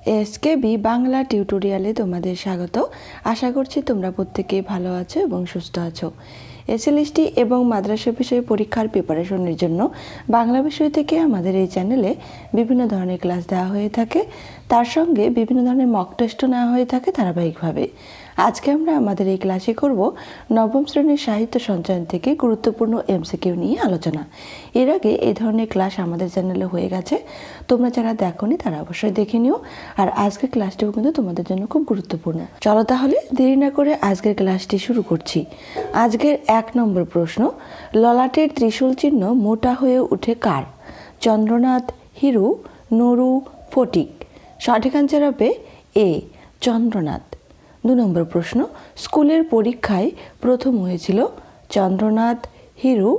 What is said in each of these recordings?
SKB Bangla টিউটোরিয়ালে তোমাদের স্বাগত। আশা করছি তোমরা প্রত্যেকেই ভালো আছো এবং সুস্থ আছো। এসএলএসটি এবং মাদ্রাসা বিষয়ে পরীক্ষার প্রিপারেশনের জন্য বাংলা বিষয় থেকে আমাদের এই চ্যানেলে বিভিন্ন ধরনের ক্লাস দেওয়া হয়ে থাকে, তার সঙ্গে বিভিন্ন ধরনের মক টেস্টও নেওয়া হয়ে থাকে ধারাবাহিকভাবে। আজকে আমরা আমাদের এই ক্লাসে করব নবম শ্রেণীর সাহিত্য সঞ্চয়ন থেকে গুরুত্বপূর্ণ এমসিকিউ নিয়ে আলোচনা। এর আগে এই ধরনের ক্লাস আমাদের চ্যানেলে হয়ে গেছে, তোমরা যারা দেখোনি তারা অবশ্যই দেখে নিও। আর আজকের ক্লাসটিও কিন্তু তোমাদের জন্য খুব গুরুত্বপূর্ণ। চলো তাহলে দেরি না করে আজকের ক্লাসটি শুরু করছি। আজকের 1 নম্বর প্রশ্ন, ললাটের ত্রিশূল চিহ্ন মোটা হয়ে উঠে কার? চন্দ্রনাথ, হিরু, নরু, ফটিক। সঠিক অ্যান্সার হবে এ, চন্দ্রনাথ। 2 নম্বর প্রশ্ন, স্কুলের পরীক্ষায় প্রথম হয়েছিল চন্দ্রনাথ, হিরু,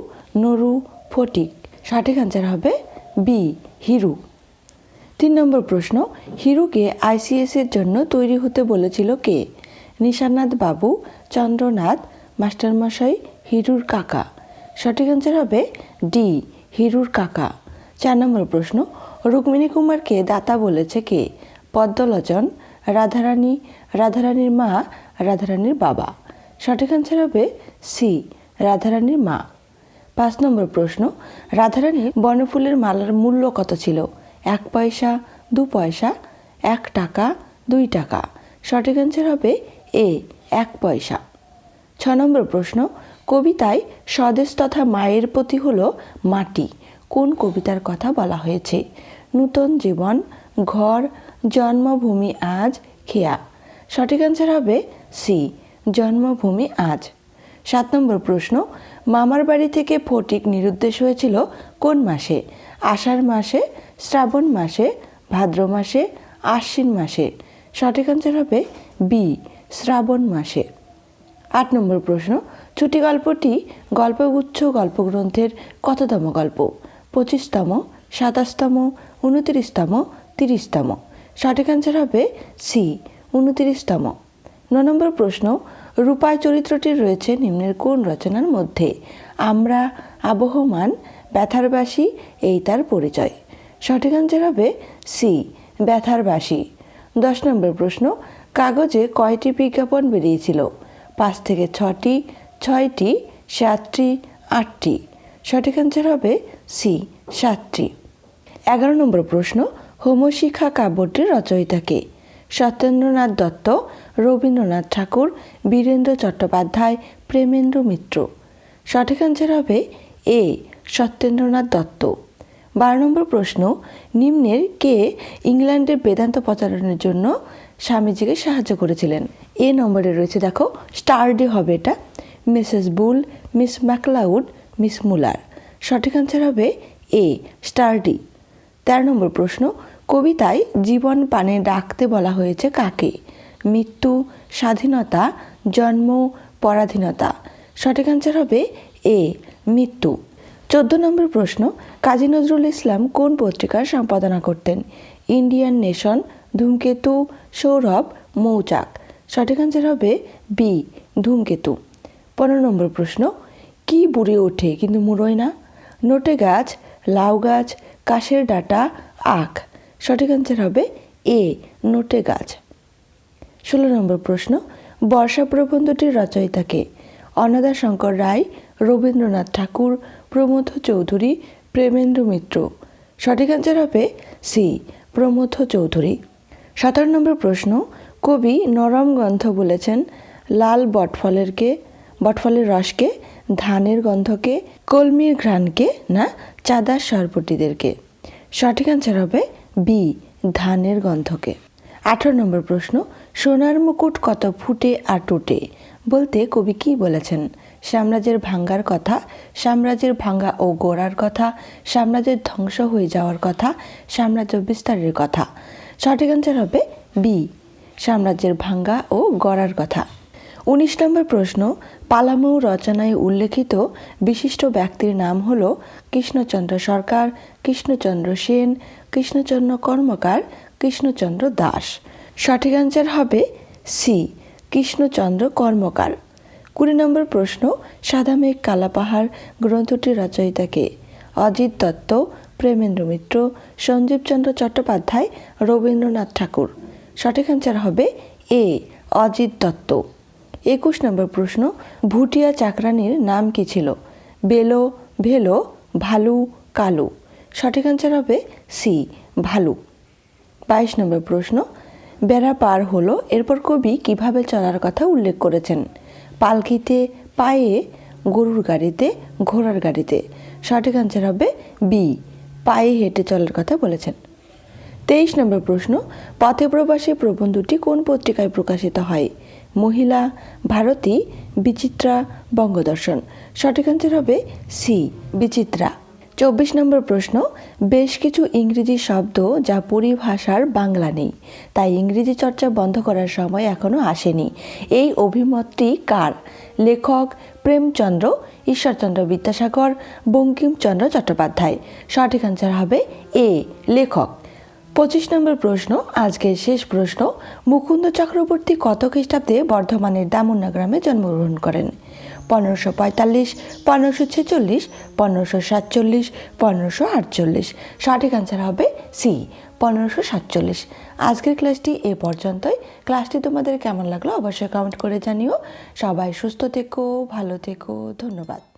নরু, ফটিক। সঠিক অ্যান্সার হবে বি, হিরু। 3 নম্বর প্রশ্ন, হিরুকে আইসিএস এর জন্য তৈরি হতে বলেছিল কে? নিশানাথ বাবু, চন্দ্রনাথ, মাস্টারমশাই, হিরুর কাকা। সঠিক অ্যান্সার হবে ডি, হিরুর কাকা। 4 নম্বর প্রশ্ন, রুক্মিণী কুমারকে দাতা বলেছে কে? পদ্মলোচন, রাধারানী, রাধারানীর মা, রাধারানীর বাবা। সঠিক অ্যান্সার হবে সি, রাধারানীর মা। 5 নম্বর প্রশ্ন, রাধারানীর বনফুলের মালার মূল্য কত ছিল? 1 পয়সা, 2 পয়সা, 1 টাকা, 2 টাকা। সঠিক অ্যান্সার হবে এ, 1 পয়সা। 6 নম্বর প্রশ্ন, কবিতায় স্বদেশ তথা মায়ের প্রতি হলো মাটি, কোন কবিতার কথা বলা হয়েছে? নূতন জীবন, ঘর, জন্মভূমি আজ, খেয়া। সঠিক অ্যান্সার হবে সি, জন্মভূমি আজ। 7 নম্বর প্রশ্ন, মামার বাড়ি থেকে ফটিক নিরুদ্দেশ হয়েছিল কোন মাসে? আষাঢ় মাসে, শ্রাবণ মাসে, ভাদ্র মাসে, আশ্বিন মাসে। সঠিক অ্যান্সার হবে বি, শ্রাবণ মাসে। 8 নম্বর প্রশ্ন, ছুটি গল্পটি গল্পগুচ্ছ গল্পগ্রন্থের কততম গল্প? 25তম, 27তম, 29তম, 30তম। সঠিক অ্যান্সার হবে সি, 29তম। 9 নম্বর প্রশ্ন, রূপায় চরিত্রটি রয়েছে নিম্নের কোন রচনার মধ্যে? আমরা, আবহমান, ব্যথারবাসী, এই তার পরিচয়। সঠিক অ্যান্সার হবে সি, ব্যথারবাসী। 10 নম্বর প্রশ্ন, কাগজে কয়টি বিজ্ঞাপন বেরিয়েছিল? 5 থেকে 6টি, 6টি, 7টি, 8টি। সঠিক অ্যান্সার হবে সি, 7টি। 11 নম্বর প্রশ্ন, হোমশিখা কাব্যটির রচয়িতা কে? সত্যেন্দ্রনাথ দত্ত, রবীন্দ্রনাথ ঠাকুর, বীরেন্দ্র চট্টোপাধ্যায়, প্রেমেন্দ্র মিত্র। সঠিক অ্যান্সার হবে এ, সত্যেন্দ্রনাথ দত্ত। 12 নম্বর প্রশ্ন, নিম্নের কে ইংল্যান্ডের বেদান্ত প্রচারণের জন্য স্বামীজিকে সাহায্য করেছিলেন? এ নম্বরে রয়েছে, দেখো স্টার্ডি হবে এটা, Mrs Bull, Miss McLeod, Miss Muller. সঠিক অ্যান্সার হবে এ, স্টার্ডি। 13 নম্বর প্রশ্ন, কবিতায় জীবন পানে ডাকতে বলা হয়েছে কাকে? মৃত্যু, স্বাধীনতা, জন্ম, পরাধীনতা। সঠিক অ্যান্সার হবে এ, মৃত্যু। 14 নম্বর প্রশ্ন, কাজী নজরুল ইসলাম কোন পত্রিকার সম্পাদনা করতেন? ইন্ডিয়ান নেশন, ধূমকেতু, সৌরভ, মৌচাক। সঠিক অ্যান্সার হবে বি, ধূমকেতু। 15 নম্বর প্রশ্ন, কি বুড়ে ওঠে কিন্তু মুড়োয় না? নোটে গাছ, লাউ গাছ, কাশের ডাঁটা, আখ। সঠিক অ্যান্সার হবে এ, নোটে গাছ। 16 নম্বর প্রশ্ন, বর্ষা প্রবন্ধটির রচয়িতা কে? অন্নদাশঙ্কর রায়, রবীন্দ্রনাথ ঠাকুর, প্রমথ চৌধুরী, প্রেমেন্দ্র মিত্র। সঠিক অ্যান্সার হবে সি, প্রমথ চৌধুরী। 17 নম্বর প্রশ্ন, কবি নরম গন্ধ বলেছেন লাল বটফলের রসকে, ধানের গন্ধকে, কলমির ঘ্রাণকে, না চাঁদার সরপটিদেরকে? সঠিক অ্যান্সার হবে বি, ধানের গন্ধকে। 18 নম্বর প্রশ্ন, সোনার মুকুট কত ফুটে আর টুটে বলতে কবি কি বলেছেন? সাম্রাজ্যের ভাঙ্গার কথা, সাম্রাজ্যের ভাঙ্গা ও গোড়ার কথা, সাম্রাজ্যের ধ্বংস হয়ে যাওয়ার কথা, সাম্রাজ্য বিস্তারের কথা। সঠিক অ্যান্সার হবে বি, সাম্রাজ্যের ভাঙ্গা ও গড়ার কথা। 19 নম্বর প্রশ্ন, পালামৌ রচনায় উল্লেখিত বিশিষ্ট ব্যক্তির নাম হল কৃষ্ণচন্দ্র সরকার, কৃষ্ণচন্দ্র সেন, কৃষ্ণচন্দ্র কর্মকার, কৃষ্ণচন্দ্র দাস। সঠিক অ্যান্সার হবে সি, কৃষ্ণচন্দ্র কর্মকার। 20 নম্বর প্রশ্ন, সাদা মেঘ কালা পাহাড় গ্রন্থটির রচয়িতা কে? অজিত দত্ত, প্রেমেন্দ্র মিত্র, সঞ্জীবচন্দ্র চট্টোপাধ্যায়, রবীন্দ্রনাথ ঠাকুর? সঠিক অ্যান্সার হবে এ অজিত দত্ত। 21 নম্বর প্রশ্ন, ভুটিয়া চাকরানীর নাম কি ছিল? বেলো, ভেলো, ভালু, কালু? সঠিক অ্যান্সার হবে সি ভালু। 22 নম্বর প্রশ্ন, বেড়া পার হলো এরপর কবি কিভাবে চলার কথা উল্লেখ করেছেন? পালকিতে, পায়ে, গরুর গাড়িতে, ঘোড়ার গাড়িতে? সঠিক অ্যান্সার হবে বি পায়ে হেঁটে চলার কথা বলেছেন। 23 নম্বর প্রশ্ন, পথে প্রবাসী প্রবন্ধটি কোন পত্রিকায় প্রকাশিত হয়? মহিলা, ভারতী, বিচিত্রা, বঙ্গদর্শন? সঠিক অ্যান্সার হবে সি বিচিত্রা। 24 নম্বর প্রশ্ন, বেশ কিছু ইংরেজি শব্দ যা পরিভাষার বাংলা নেই, তাই ইংরেজি চর্চা বন্ধ করার সময় এখনও আসেনি। এই অভিমতটি কার? লেখক প্রেমচন্দ্র, ঈশ্বরচন্দ্র বিদ্যাসাগর, বঙ্কিমচন্দ্র চট্টোপাধ্যায়? সঠিক অ্যান্সার হবে এ লেখক। 25 নম্বর প্রশ্ন, আজকের শেষ প্রশ্ন, মুকুন্দ চক্রবর্তী কত খ্রিস্টাব্দে বর্ধমানের দামুন্না গ্রামে জন্মগ্রহণ করেন? 1545, 1546, 1547, 1548? সঠিক অ্যান্সার হবে সি 1547। আজকের ক্লাসটি এ পর্যন্তই। ক্লাসটি তোমাদের কেমন লাগলো অবশ্যই কমেন্ট করে জানিও। সবাই সুস্থ থেকো, ভালো থেকো, ধন্যবাদ।